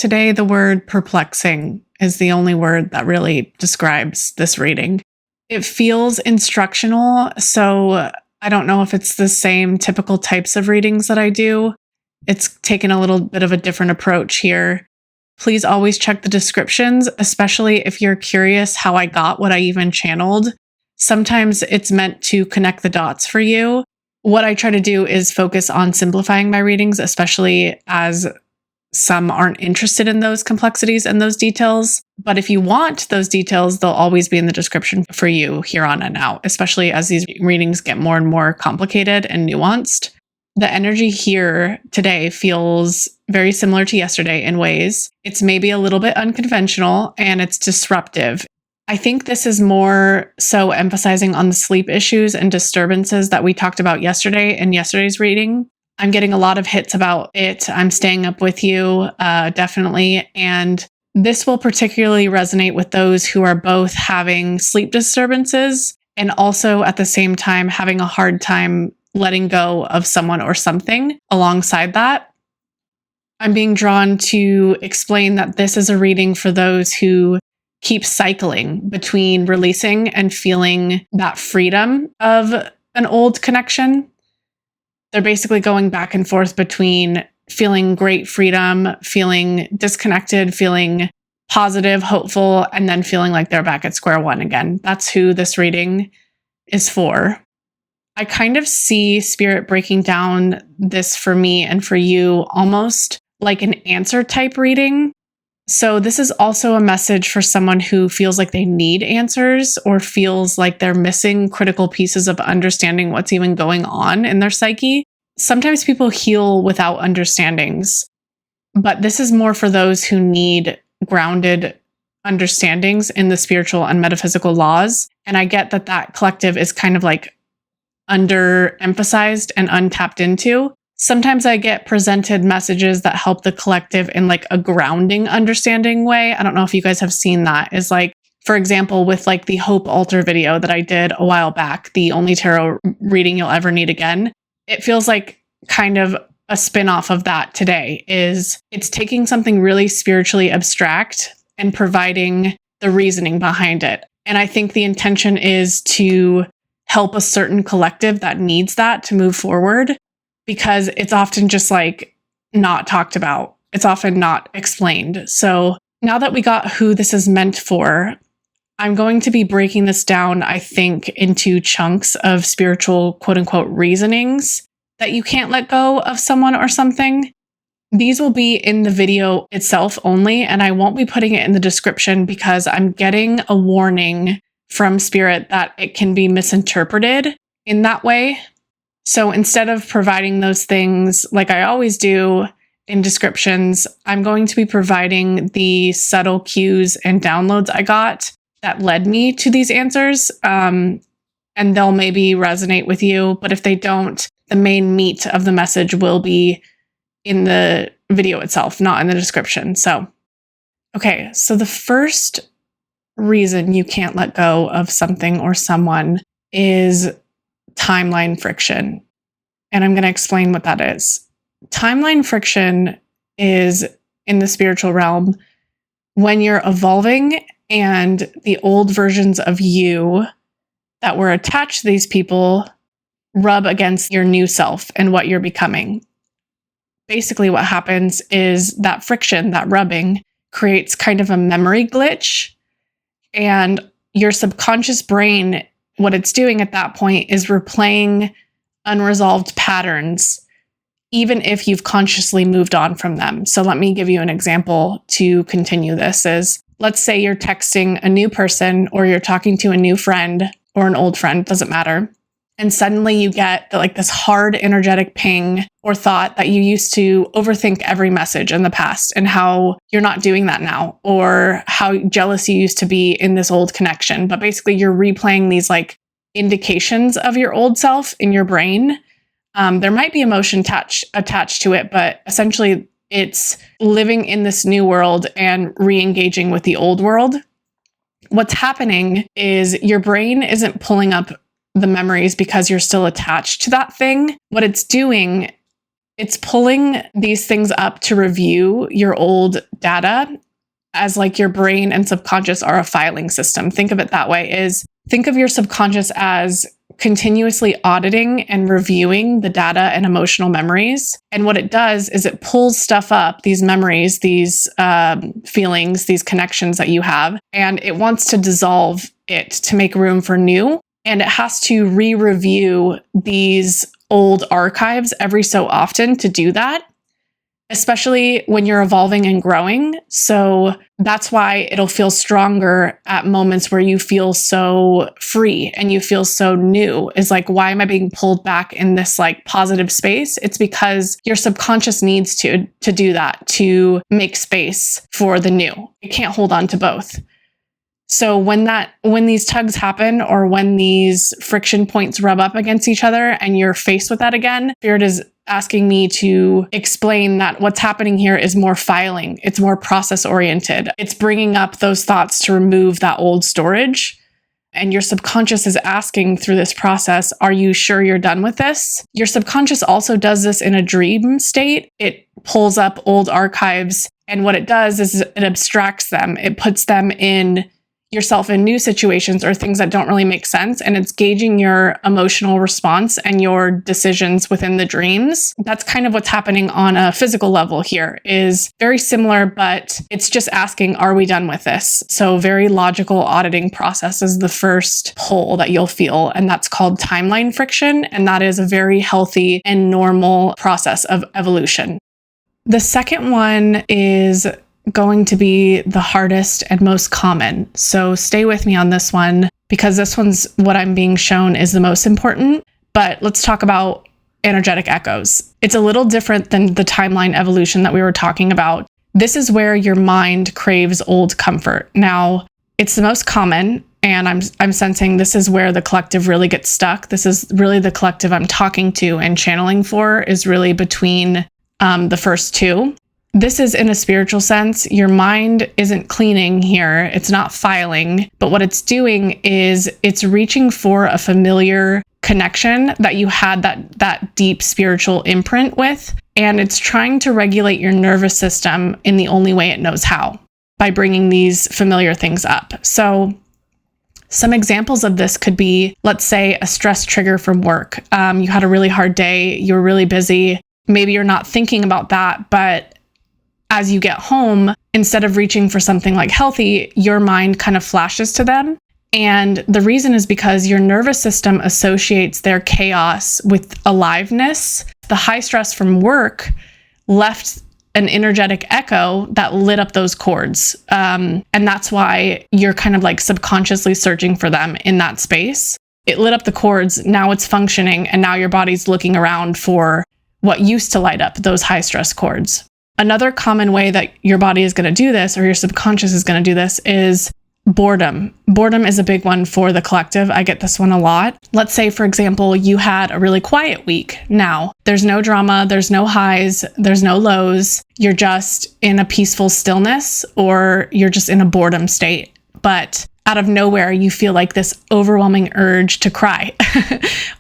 Today, the word perplexing is the only word that really describes this reading. It feels instructional, so I don't know if it's the same typical types of readings that I do. It's taken a little bit of a different approach here. Please always check the descriptions, especially if you're curious how I got what I even channeled. Sometimes it's meant to connect the dots for you. What I try to do is focus on simplifying my readings, especially as some aren't interested in those complexities and those details. But if you want those details, they'll always be in the description for you here on and out, especially as these readings get more and more complicated and nuanced. The energy here today feels very similar to yesterday in ways. It's maybe a little bit unconventional and it's disruptive. I think this is more so emphasizing on the sleep issues and disturbances that we talked about yesterday in yesterday's reading. I'm getting a lot of hits about it. I'm staying up with you, definitely. And this will particularly resonate with those who are both having sleep disturbances and also at the same time having a hard time letting go of someone or something alongside that. I'm being drawn to explain that this is a reading for those who keep cycling between releasing and feeling that freedom of an old connection. They're basically going back and forth between feeling great freedom, feeling disconnected, feeling positive, hopeful, and then feeling like they're back at square one again. That's who this reading is for. I kind of see Spirit breaking down this for me and for you almost like an answer type reading. So this is also a message for someone who feels like they need answers or feels like they're missing critical pieces of understanding what's even going on in their psyche. Sometimes people heal without understandings, but this is more for those who need grounded understandings in the spiritual and metaphysical laws. And I get that that collective is kind of like underemphasized and untapped into. Sometimes I get presented messages that help the collective in like a grounding understanding way. I don't know if you guys have seen that. Is like, for example, with like the Hope Altar video that I did a while back, the only tarot reading you'll ever need again. It feels like kind of a spin-off of that today. Is it's taking something really spiritually abstract and providing the reasoning behind it. And I think the intention is to help a certain collective that needs that to move forward, because it's often just like not talked about. It's often not explained. So now that we got who this is meant for, I'm going to be breaking this down, I think, into chunks of spiritual quote unquote reasonings that you can't let go of someone or something. These will be in the video itself only, and I won't be putting it in the description because I'm getting a warning from Spirit that it can be misinterpreted in that way. So instead of providing those things like I always do in descriptions, I'm going to be providing the subtle cues and downloads I got that led me to these answers. And they'll maybe resonate with you, but if they don't, the main meat of the message will be in the video itself, not in the description. So, okay, so the first reason you can't let go of something or someone is timeline friction. And I'm going to explain what that is. Timeline friction is in the spiritual realm when you're evolving and the old versions of you that were attached to these people rub against your new self and what you're becoming. Basically, what happens is that friction, that rubbing, creates kind of a memory glitch. And your subconscious brain, what it's doing at that point is replaying unresolved patterns, even if you've consciously moved on from them. So let me give you an example to continue this. Is let's say you're texting a new person or you're talking to a new friend or an old friend, doesn't matter. And suddenly you get like this hard energetic ping or thought that you used to overthink every message in the past and how you're not doing that now, or how jealous you used to be in this old connection. But basically you're replaying these like indications of your old self in your brain. There might be emotion attached to it, but essentially it's living in this new world and re-engaging with the old world. What's happening is your brain isn't pulling up the memories because you're still attached to that thing. What it's doing It's pulling these things up to review your old data, as like your brain and subconscious are a filing system. Think of it that way, think of your subconscious as continuously auditing and reviewing the data and emotional memories. And what it does is it pulls stuff up, these memories, these feelings, these connections that you have, and it wants to dissolve it to make room for new. And it has to re-review these old archives every so often to do that, especially when you're evolving and growing. So that's why it'll feel stronger at moments where you feel so free and you feel so new. Is like, why am I being pulled back in this like positive space? It's because your subconscious needs to do that, to make space for the new. It can't hold on to both. So when these tugs happen, or when these friction points rub up against each other and you're faced with that again, Spirit is asking me to explain that what's happening here is more filing. It's more process oriented. It's bringing up those thoughts to remove that old storage. And your subconscious is asking through this process, are you sure you're done with this? Your subconscious also does this in a dream state. It pulls up old archives. And what it does is it abstracts them. It puts them in yourself in new situations or things that don't really make sense. And it's gauging your emotional response and your decisions within the dreams. That's kind of what's happening on a physical level here, is very similar, but it's just asking, are we done with this? So very logical auditing process is the first pull that you'll feel. And that's called timeline friction. And that is a very healthy and normal process of evolution. The second one is going to be the hardest and most common. So stay with me on this one, because this one's what I'm being shown is the most important. But let's talk about energetic echoes. It's a little different than the timeline evolution that we were talking about. This is where your mind craves old comfort. Now, it's the most common, and I'm sensing this is where the collective really gets stuck. This is really the collective I'm talking to and channeling for, is really between the first two. This is in a spiritual sense. Your mind isn't cleaning here. It's not filing, but what it's doing is it's reaching for a familiar connection that you had that deep spiritual imprint with, and it's trying to regulate your nervous system in the only way it knows how, by bringing these familiar things up. So some examples of this could be, let's say, a stress trigger from work. You had a really hard day. You were really busy. Maybe you're not thinking about that, but as you get home, instead of reaching for something like healthy, your mind kind of flashes to them. And the reason is because your nervous system associates their chaos with aliveness. The high stress from work left an energetic echo that lit up those chords. And that's why you're kind of like subconsciously searching for them in that space. It lit up the chords, now it's functioning, and now your body's looking around for what used to light up those high stress chords. Another common way that your body is going to do this, or your subconscious is going to do this, is boredom. Boredom is a big one for the collective. I get this one a lot. Let's say, for example, you had a really quiet week. Now, there's no drama, there's no highs, there's no lows. You're just in a peaceful stillness, or you're just in a boredom state. But out of nowhere, you feel like this overwhelming urge to cry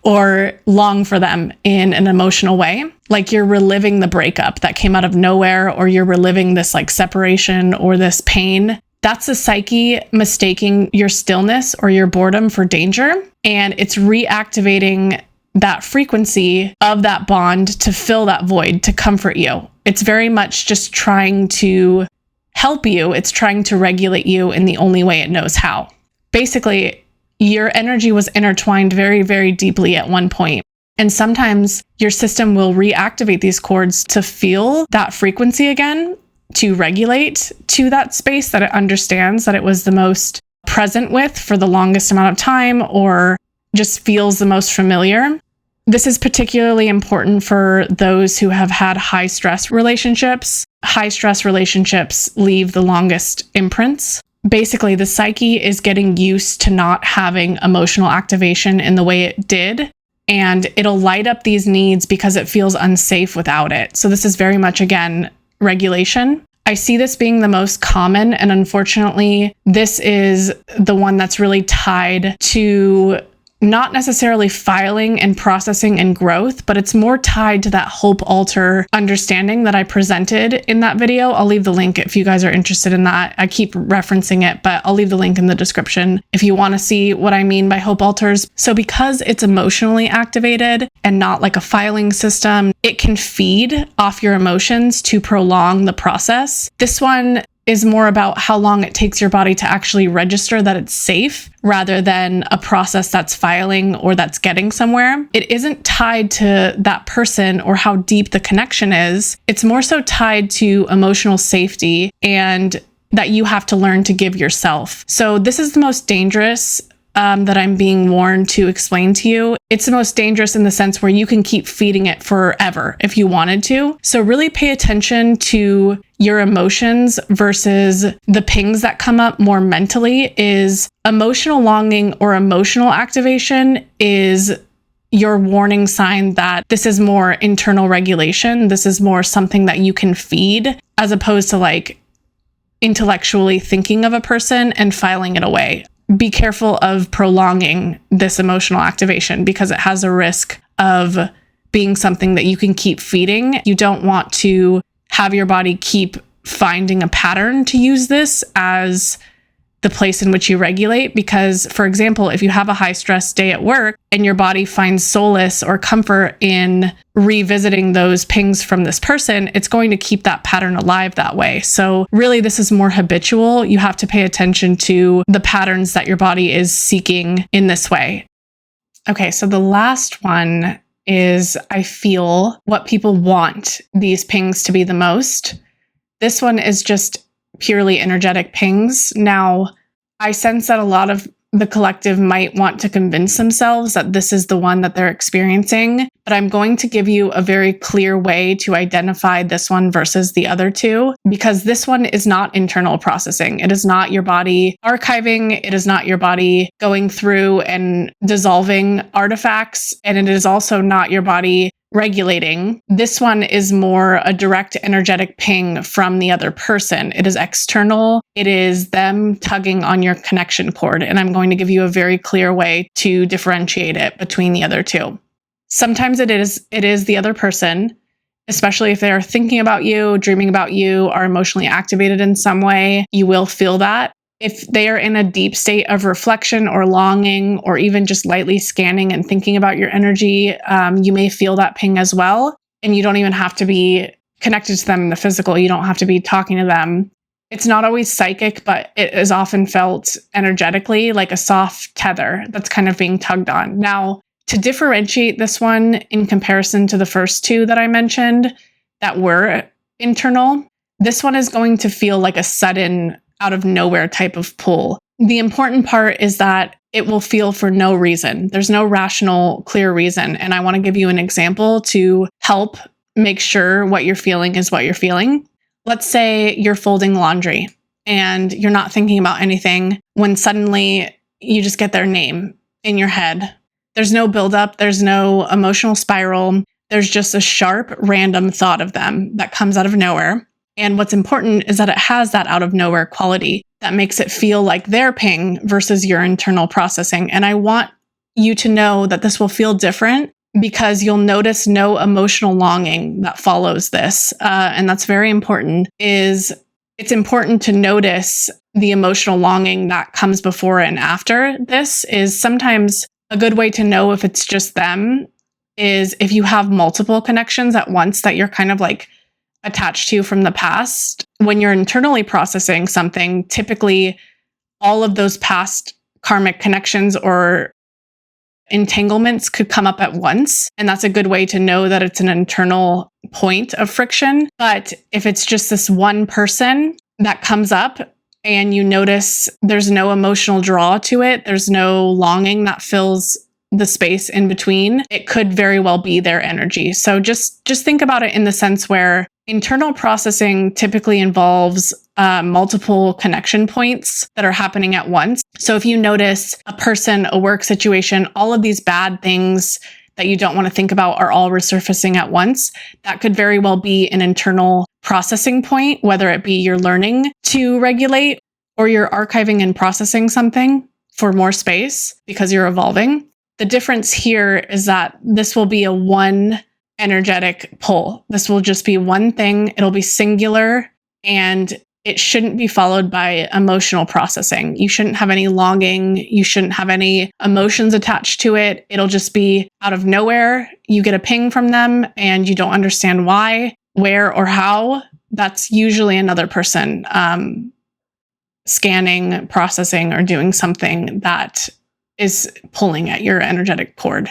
or long for them in an emotional way. Like you're reliving the breakup that came out of nowhere, or you're reliving this like separation or this pain. That's the psyche mistaking your stillness or your boredom for danger. And it's reactivating that frequency of that bond to fill that void, to comfort you. It's very much just trying to help you. It's trying to regulate you in the only way it knows how. Basically, your energy was intertwined very, very deeply at one point. And sometimes your system will reactivate these chords to feel that frequency again, to regulate to that space that it understands that it was the most present with for the longest amount of time, or just feels the most familiar. This is particularly important for those who have had high stress relationships. High stress relationships leave the longest imprints. Basically, the psyche is getting used to not having emotional activation in the way it did, and it'll light up these needs because it feels unsafe without it. So this is very much, again, regulation. I see this being the most common, and unfortunately, this is the one that's really tied to not necessarily filing and processing and growth, but it's more tied to that hope altar understanding that I presented in that video. I'll leave the link if you guys are interested in that. I keep referencing it, but I'll leave the link in the description if you want to see what I mean by hope altars. So because it's emotionally activated and not like a filing system, it can feed off your emotions to prolong the process. This one is more about how long it takes your body to actually register that it's safe rather than a process that's filing or that's getting somewhere. It isn't tied to that person or how deep the connection is. It's more so tied to emotional safety and that you have to learn to give yourself. So this is the most dangerous that I'm being warned to explain to you. It's the most dangerous in the sense where you can keep feeding it forever if you wanted to. So really pay attention to your emotions versus the pings that come up more mentally. Is emotional longing or emotional activation is your warning sign that this is more internal regulation. This is more something that you can feed as opposed to like intellectually thinking of a person and filing it away. Be careful of prolonging this emotional activation because it has a risk of being something that you can keep feeding. You don't want to have your body keep finding a pattern to use this as the place in which you regulate. Because, for example, if you have a high stress day at work and your body finds solace or comfort in revisiting those pings from this person, it's going to keep that pattern alive that way. So really, this is more habitual. You have to pay attention to the patterns that your body is seeking in this way. Okay, so the last one is I feel what people want these pings to be the most. This one is just purely energetic pings. Now, I sense that a lot of the collective might want to convince themselves that this is the one that they're experiencing, but I'm going to give you a very clear way to identify this one versus the other two, because this one is not internal processing. It is not your body archiving. It is not your body going through and dissolving artifacts. And it is also not your body regulating. This one is more a direct energetic ping from the other person. It is external. It is them tugging on your connection cord. And I'm going to give you a very clear way to differentiate it between the other two. Sometimes it is the other person, especially if they are thinking about you, dreaming about you, are emotionally activated in some way. You will feel that. If they are in a deep state of reflection or longing, or even just lightly scanning and thinking about your energy, you may feel that ping as well. And you don't even have to be connected to them in the physical. You don't have to be talking to them. It's not always psychic, but it is often felt energetically like a soft tether that's kind of being tugged on. Now, to differentiate this one in comparison to the first two that I mentioned that were internal, this one is going to feel like a sudden out of nowhere type of pull. The important part is that it will feel for no reason. There's no rational, clear reason. And I want to give you an example to help make sure what you're feeling is what you're feeling. Let's say you're folding laundry and you're not thinking about anything when suddenly you just get their name in your head. There's no buildup. There's no emotional spiral. There's just a sharp, random thought of them that comes out of nowhere. And what's important is that it has that out of nowhere quality that makes it feel like their ping versus your internal processing. And I want you to know that this will feel different because you'll notice no emotional longing that follows this. And that's very important. It's important to notice the emotional longing that comes before and after this. Is sometimes a good way to know if it's just them is if you have multiple connections at once that you're kind of like attached to from the past. When you're internally processing something, typically all of those past karmic connections or entanglements could come up at once. And that's a good way to know that it's an internal point of friction. But if it's just this one person that comes up and you notice there's no emotional draw to it, there's no longing that fills the space in between, it could very well be their energy. So just think about it in the sense where internal processing typically involves multiple connection points that are happening at once. So if you notice a person, a work situation, all of these bad things that you don't want to think about are all resurfacing at once, that could very well be an internal processing point, whether it be you're learning to regulate or you're archiving and processing something for more space because you're evolving. The difference here is that this will be a one energetic pull. This will just be one thing. It'll be singular, and it shouldn't be followed by emotional processing. You shouldn't have any longing. You shouldn't have any emotions attached to it. It'll just be out of nowhere. You get a ping from them and you don't understand why, where, or how. That's usually another person scanning, processing, or doing something that is pulling at your energetic cord.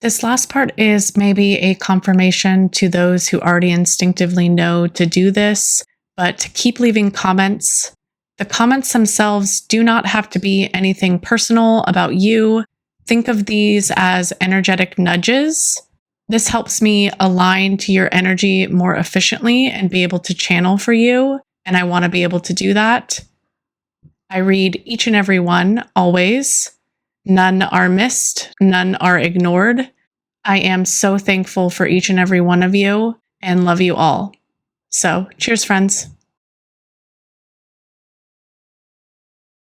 This last part is maybe a confirmation to those who already instinctively know to do this, but keep leaving comments. The comments themselves do not have to be anything personal about you. Think of these as energetic nudges. This helps me align to your energy more efficiently and be able to channel for you, and I want to be able to do that. I read each and every one, always. None are missed, none are ignored. I am so thankful for each and every one of you and love you all. So, cheers, friends.